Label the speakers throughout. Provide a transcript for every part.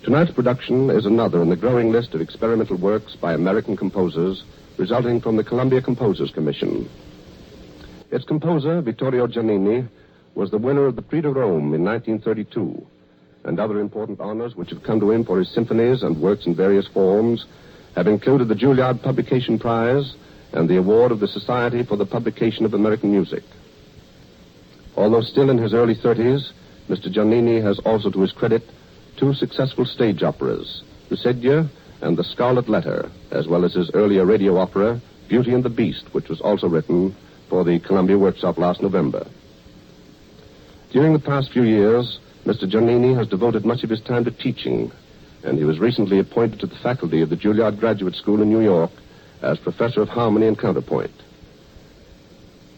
Speaker 1: Tonight's production is another in the growing list of experimental works by American composers resulting from the Columbia Composers Commission. Its composer, Vittorio Giannini, was the winner of the Prix de Rome in 1932, and other important honors which have come to him for his symphonies and works in various forms have included the Juilliard Publication Prize and the award of the Society for the Publication of American Music. Although still in his early 30s, Mr. Giannini has also to his credit two successful stage operas, The Sedia and The Scarlet Letter, as well as his earlier radio opera, Beauty and the Beast, which was also written for the Columbia Workshop last November. During the past few years, Mr. Giannini has devoted much of his time to teaching, and he was recently appointed to the faculty of the Juilliard Graduate School in New York as professor of harmony and counterpoint.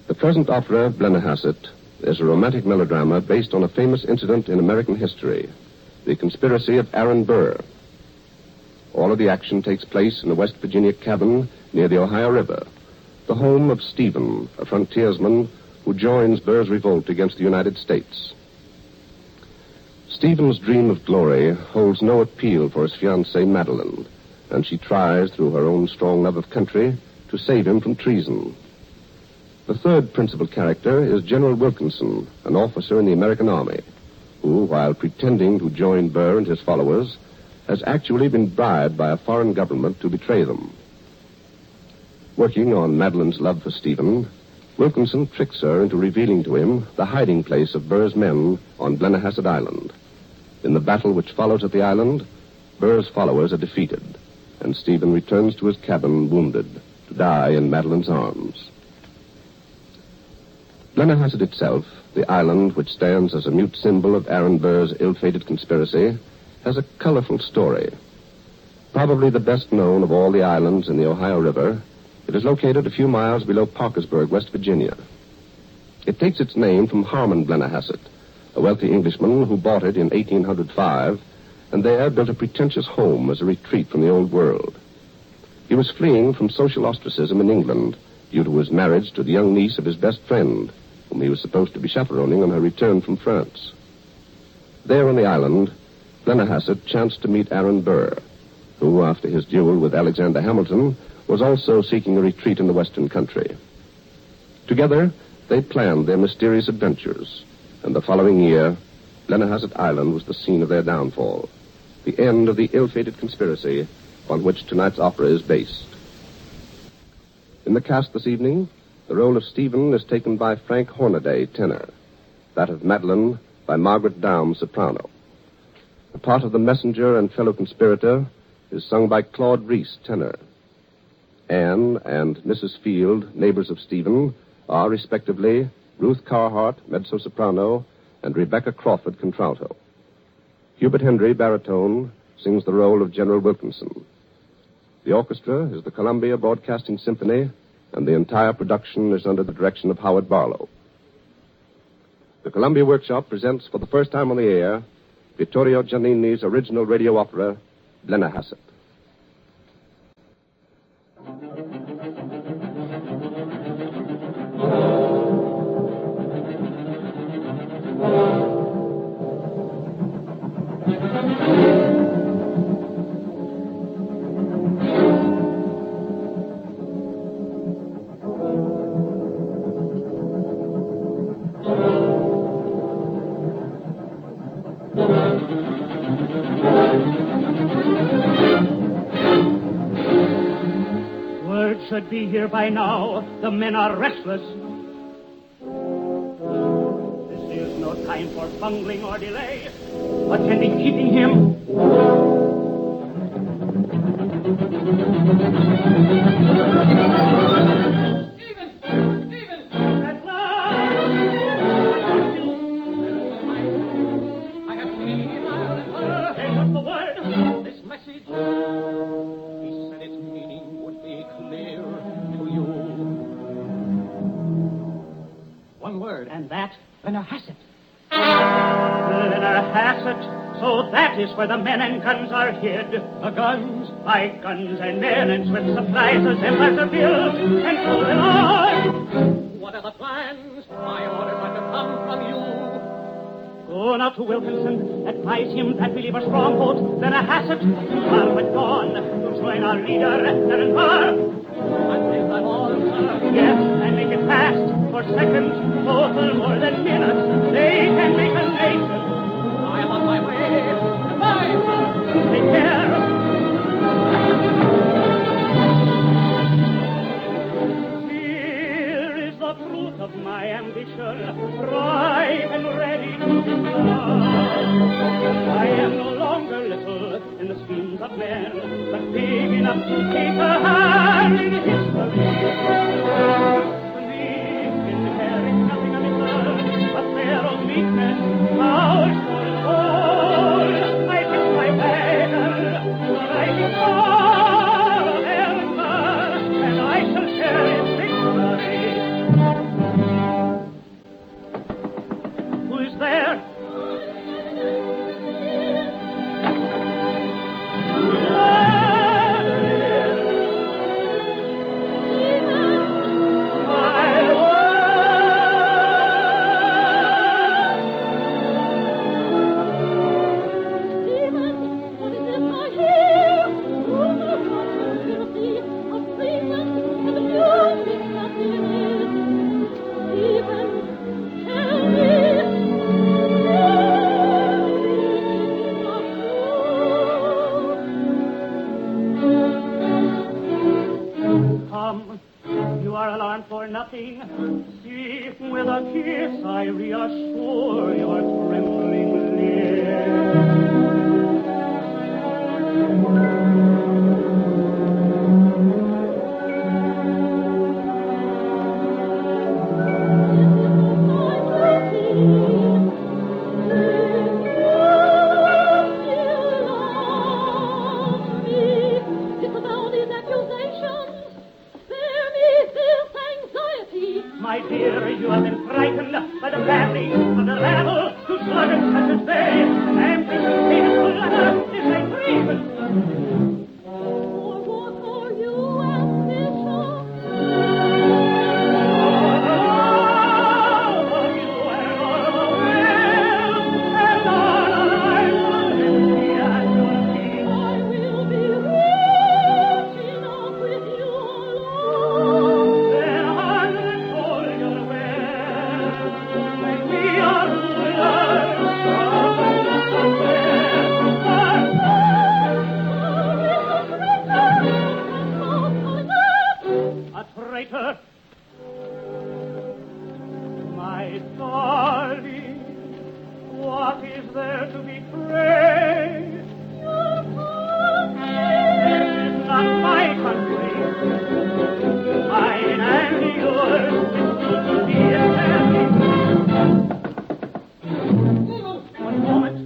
Speaker 1: The present opera, Blennerhassett, is a romantic melodrama based on a famous incident in American history, the conspiracy of Aaron Burr. All of the action takes place in a West Virginia cabin near the Ohio River, the home of Stephen, a frontiersman who joins Burr's revolt against the United States. Stephen's dream of glory holds no appeal for his fiancée, Madeline, and she tries, through her own strong love of country, to save him from treason. The third principal character is General Wilkinson, an officer in the American Army, who, while pretending to join Burr and his followers, has actually been bribed by a foreign government to betray them. Working on Madeline's love for Stephen, Wilkinson tricks her into revealing to him the hiding place of Burr's men on Blennerhassett Island. In the battle which follows at the island, Burr's followers are defeated, and Stephen returns to his cabin wounded, to die in Madeline's arms. Blennerhassett itself, the island which stands as a mute symbol of Aaron Burr's ill-fated conspiracy, has a colorful story. Probably the best known of all the islands in the Ohio River, it is located a few miles below Parkersburg, West Virginia. It takes its name from Harmon Blennerhassett, a wealthy Englishman who bought it in 1805, and there built a pretentious home as a retreat from the old world. He was fleeing from social ostracism in England due to his marriage to the young niece of his best friend, whom he was supposed to be chaperoning on her return from France. There on the island, Blennerhassett chanced to meet Aaron Burr, who, after his duel with Alexander Hamilton, was also seeking a retreat in the western country. Together, they planned their mysterious adventures, and the following year, Blennerhassett Island was the scene of their downfall, the end of the ill-fated conspiracy on which tonight's opera is based. In the cast this evening, the role of Stephen is taken by Frank Hornaday, tenor. That of Madeline by Margaret Downes, soprano. The part of the messenger and fellow conspirator is sung by Claude Reese, tenor. Anne and Mrs. Field, neighbors of Stephen, are respectively Ruth Carhart, mezzo-soprano, and Rebecca Crawford, contralto. Hubert Hendry, baritone, sings the role of General Wilkinson. The orchestra is the Columbia Broadcasting Symphony, and the entire production is under the direction of Howard Barlow. The Columbia Workshop presents for the first time on the air Vittorio Giannini's original radio opera, Blennerhassett.
Speaker 2: Should be here by now. The men are restless. This is no time for bungling or delay. Attending, keeping him. Stephen! At last! I have seen him. And what's the word? This message. He said its meaning would be clear to you. One word, and that, Blennerhassett. Blennerhassett. So that is where the men and guns are hid. The guns? By guns and men and swift supplies assembled to build and to them on. What are the plans? My orders are to come from you. Go now to Wilkinson, advise him that we leave a stronghold, Blennerhassett, while we're gone, to join our leader, Blennerhassett. Until I'm on, sir. Yes, and make it fast, for seconds, total more than minutes. They can make a nation. I'm on my way. Goodbye, sir. Take care. Here is the fruit of my ambition, ripe and ready to be done. I am no longer little in the schemes of men, but big enough to take a hand in history. Believe in caring nothing amiss, a fair old meekness, our soul. I pick my wagon, riding far of Edinburgh, and I shall share its victory. Who is there? Nothing. See, with a kiss I reassure your trembling lips. My dear, you have been frightened by the family of the rabble who slaughtered such as they. Ambition, hateful letter, is a grievance. For you, ambition. My darling, what is there to betray? Your country is not my country. Mine and yours is to be established. One moment.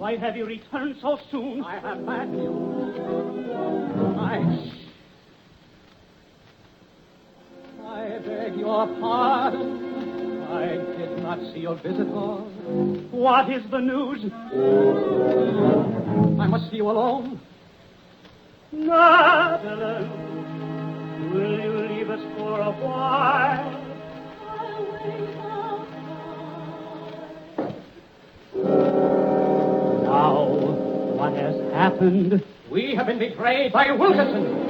Speaker 2: Why have you returned so soon? I have bad news. I beg your pardon. I did not see your visitor. What is the news? I must see you alone. Madeline, will you leave us for a while? I'll wait outside. Now, what has happened? We have been betrayed by Wilkinson.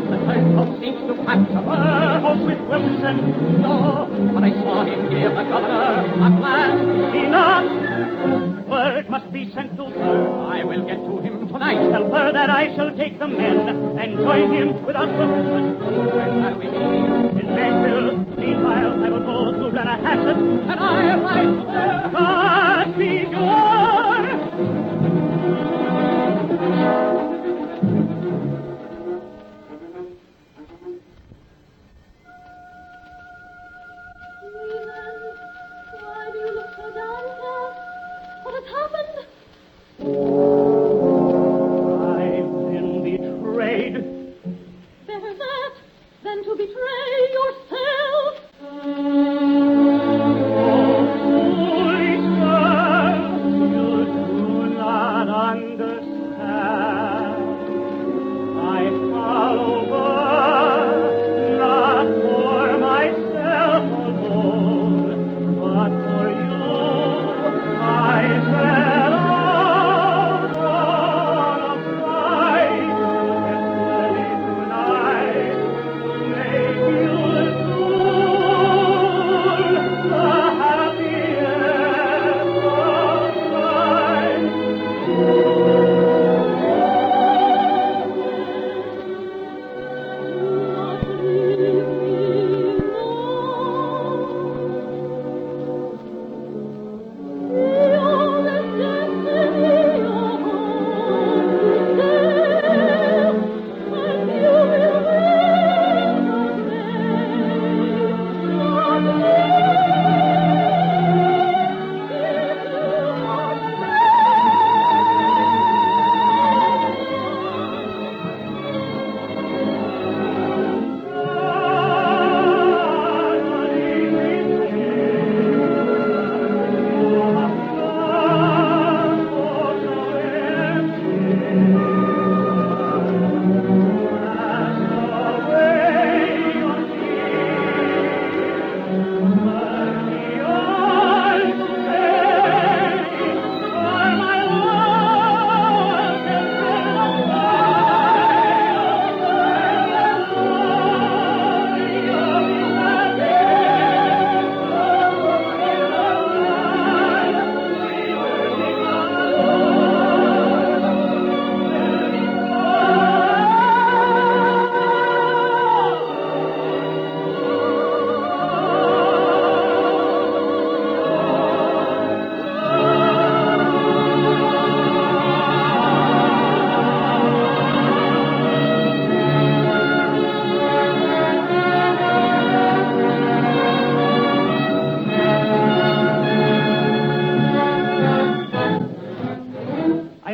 Speaker 2: The turncoat seems to catch a bird with Wilson. No, but I saw him give the governor a glance. Enough! Word must be sent to her. I will get to him tonight. Tell her that I shall take the men and join him without Wilkinson. When shall we meet? In Mayfield. Meanwhile, I will go to Blennerhassett, and I'll write there. God be yours! Yourself. Oh, foolish girl.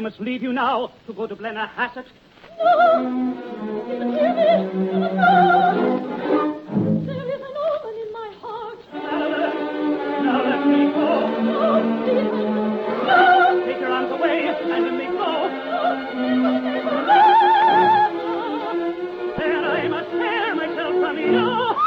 Speaker 2: I must leave you now to go to Blennerhassett.
Speaker 3: No! Listen, hear me! No! There is an omen in my heart.
Speaker 2: Now let me go.
Speaker 3: No, Stephen! No!
Speaker 2: Take your arms away and let me go. Then I must tear myself from you.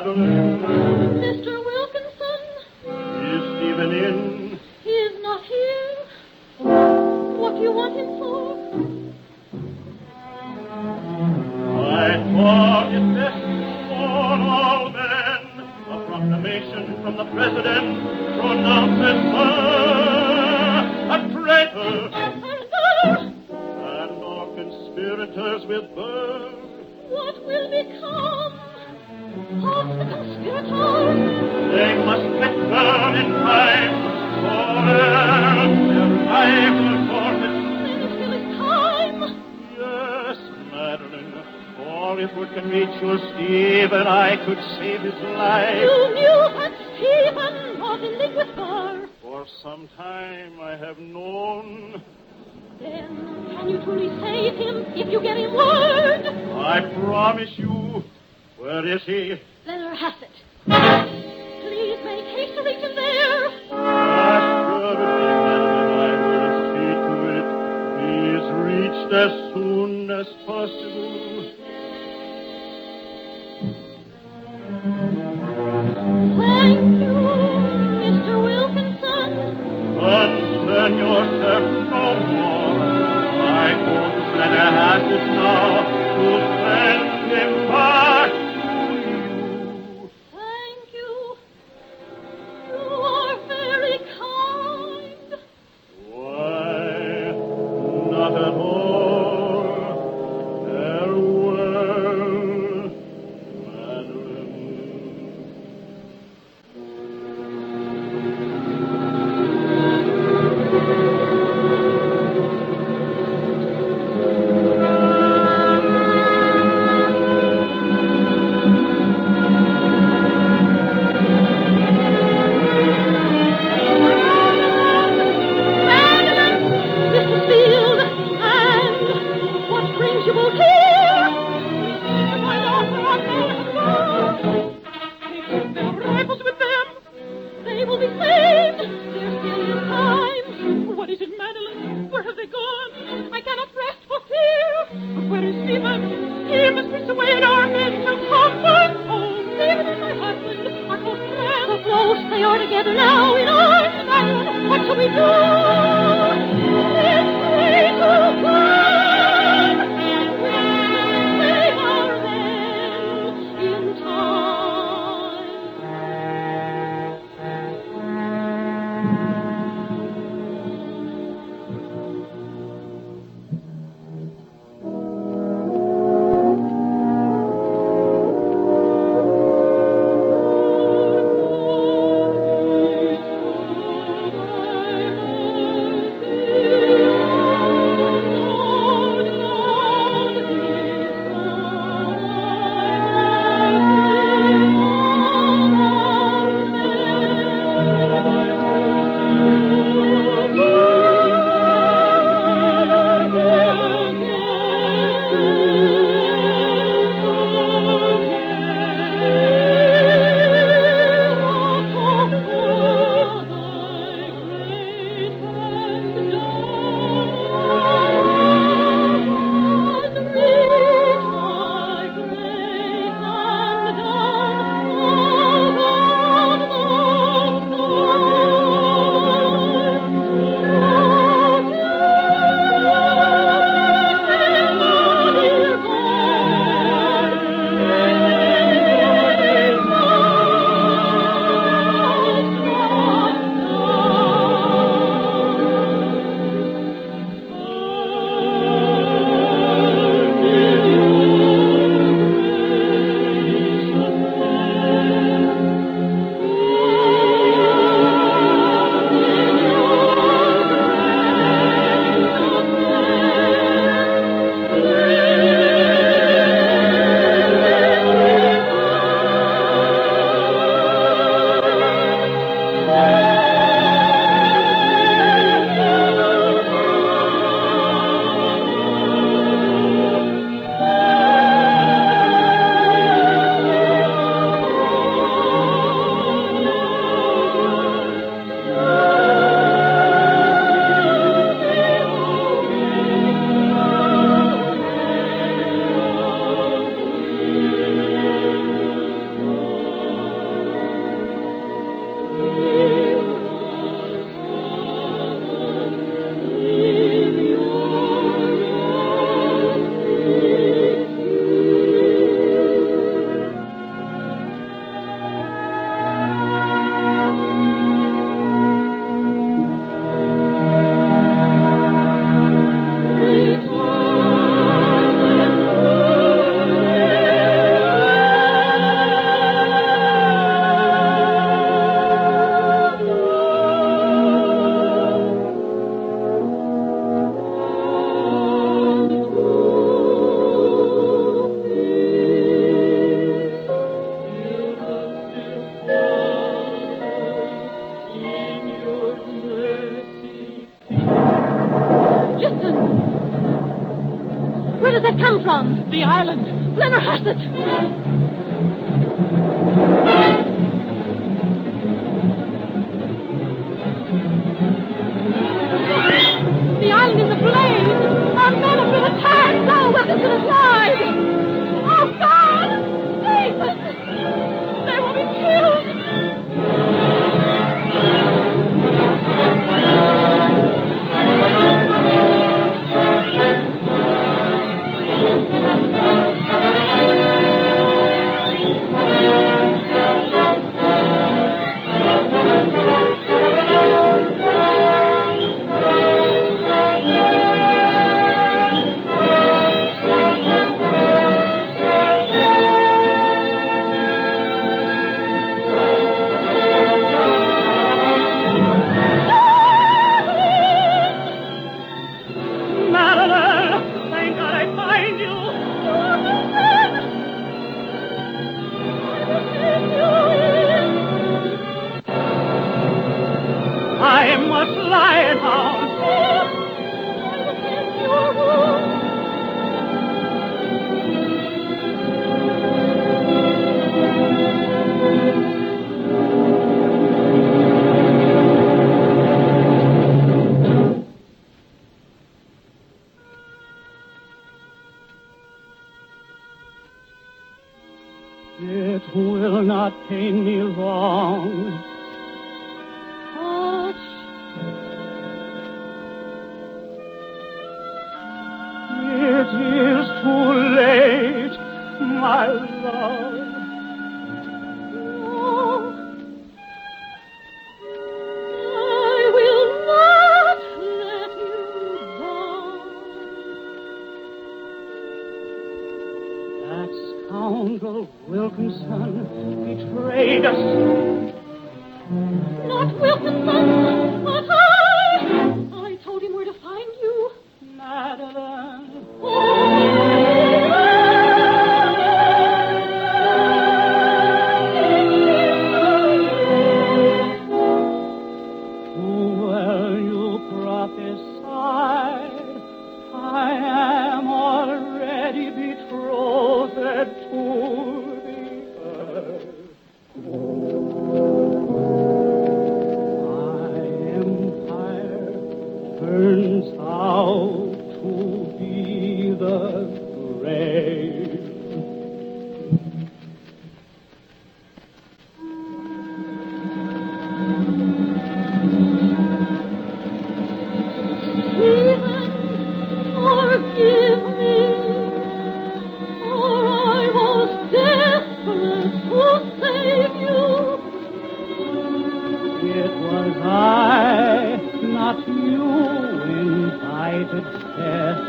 Speaker 3: Mr. Wilkinson?
Speaker 4: Is Stephen in?
Speaker 3: He is not here. What do you want him for?
Speaker 4: I thought it best to warn all men. A proclamation from the President pronounces her a traitor. And all conspirators with her.
Speaker 3: What will become of the conspirators?
Speaker 4: They must let her in time, or else their lives are forfeit.
Speaker 3: Then still is time.
Speaker 4: Yes, Madeline, for if word can reach your Stephen, I could save his life.
Speaker 3: You knew that Stephen was in league with her.
Speaker 4: For some time I have known.
Speaker 3: Then can you truly save him if you get him word?
Speaker 4: I promise you. Where is he?
Speaker 3: Blennerhassett. Please make haste to reach him there.
Speaker 4: Assuredly, Madeline, I will see to it. He is reached as soon as possible.
Speaker 3: Thank you, Mr. Wilkinson.
Speaker 4: Concern yourself no more. I go to Blennerhassett now to send him back to you.
Speaker 3: Thank you. You are very kind.
Speaker 4: Why, not at all. Farewell, Madeline.
Speaker 3: Mrs. Field, and what brings you both here? My daughter on Blennerhassett. Take their rifles with them. They will be saved. There still is time. What is it, Madeline? Where have they gone? I cannot rest for fear. Where is Stephen? He must persuade our men to come back home. Stephen is my husband, our close friend. So close they are together now in arms. Madeline, what shall we do? This way to come. We save our men in time. does that come from?
Speaker 2: The island.
Speaker 3: Blennerhassett! The island is ablaze! Our men have been attacked! Now Wilkinson has lied! Oh, God! Save us! They will be killed!
Speaker 2: I must lie down. It will not pain me long. It is too late, my love.
Speaker 3: No. I will not let you down.
Speaker 2: That scoundrel Wilkinson betrayed us.
Speaker 3: Not Wilkinson, but I told him where to find you.
Speaker 2: Madeline. Too well you prophesied. I am already betrothed to the earth. My empire turns out to be the grave.
Speaker 3: Forgive me, for I was desperate to save you.
Speaker 2: It was I, not you, invited death.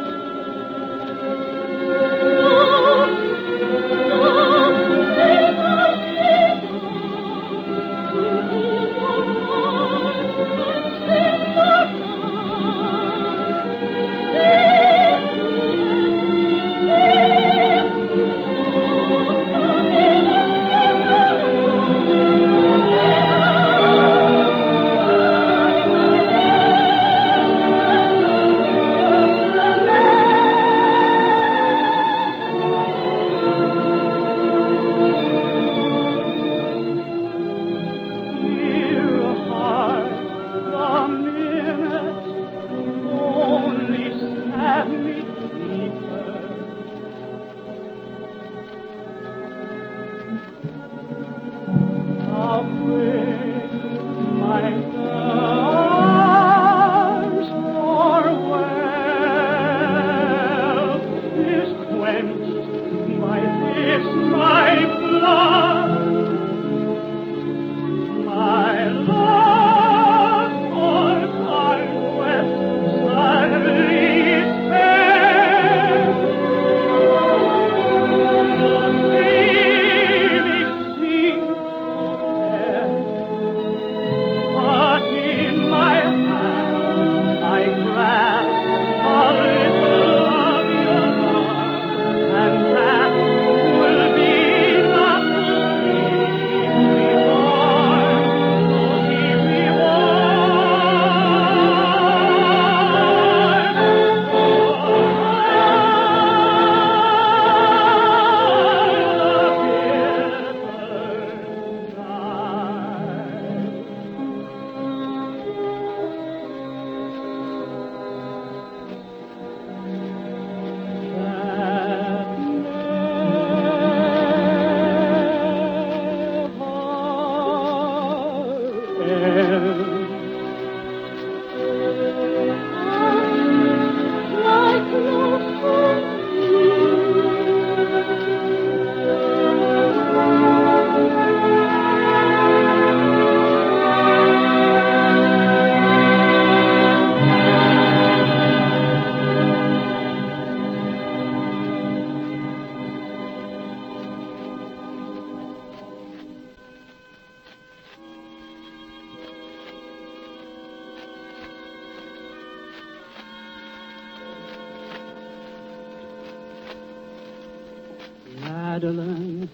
Speaker 3: Madeline,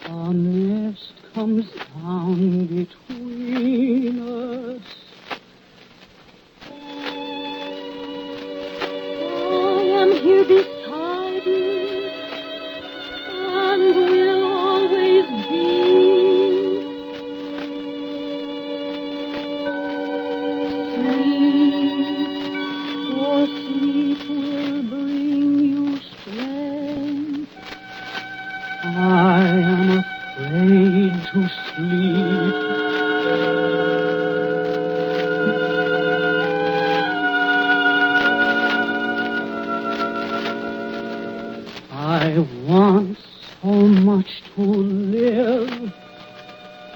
Speaker 3: a mist comes down between us. I am here beside you, and will always be. Sleep, for sleep will bring you strength. I am afraid to sleep. I want so much to live.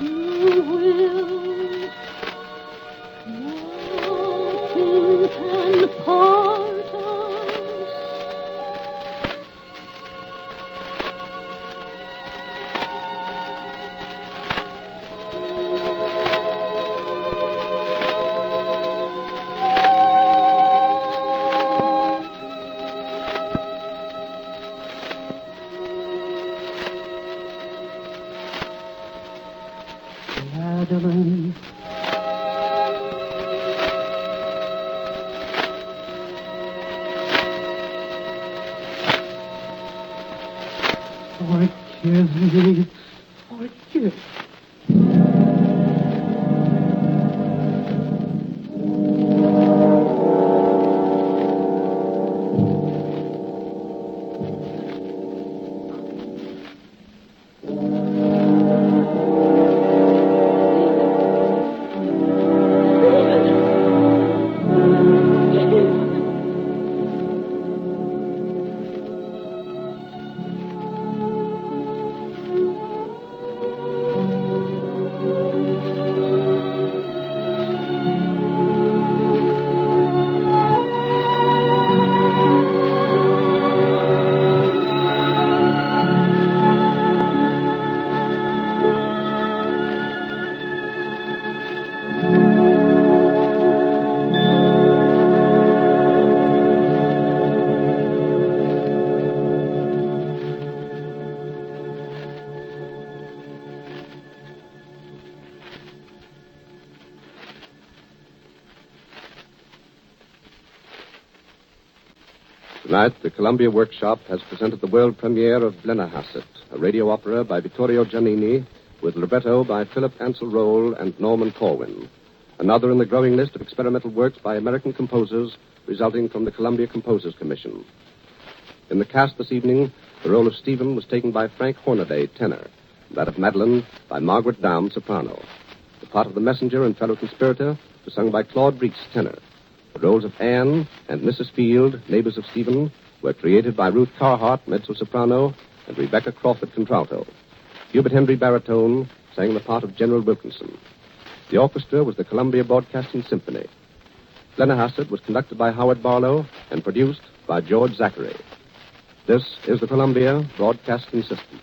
Speaker 3: You will. Nothing can part us. Madeline. Forgive me. Forgive.
Speaker 1: Tonight, the Columbia Workshop has presented the world premiere of Blennerhassett, a radio opera by Vittorio Giannini, with libretto by Philip Ansel Roll and Norman Corwin. Another in the growing list of experimental works by American composers resulting from the Columbia Composers Commission. In the cast this evening, the role of Stephen was taken by Frank Hornaday, tenor, and that of Madeline by Margaret Downe, soprano. The part of the messenger and fellow conspirator was sung by Claude Breeks, tenor. The roles of Anne and Mrs. Field, neighbors of Stephen, were created by Ruth Carhart, mezzo-soprano, and Rebecca Crawford, contralto. Hubert Henry, baritone, sang the part of General Wilkinson. The orchestra was the Columbia Broadcasting Symphony. Blennerhassett was conducted by Howard Barlow and produced by George Zachary. This is the Columbia Broadcasting System.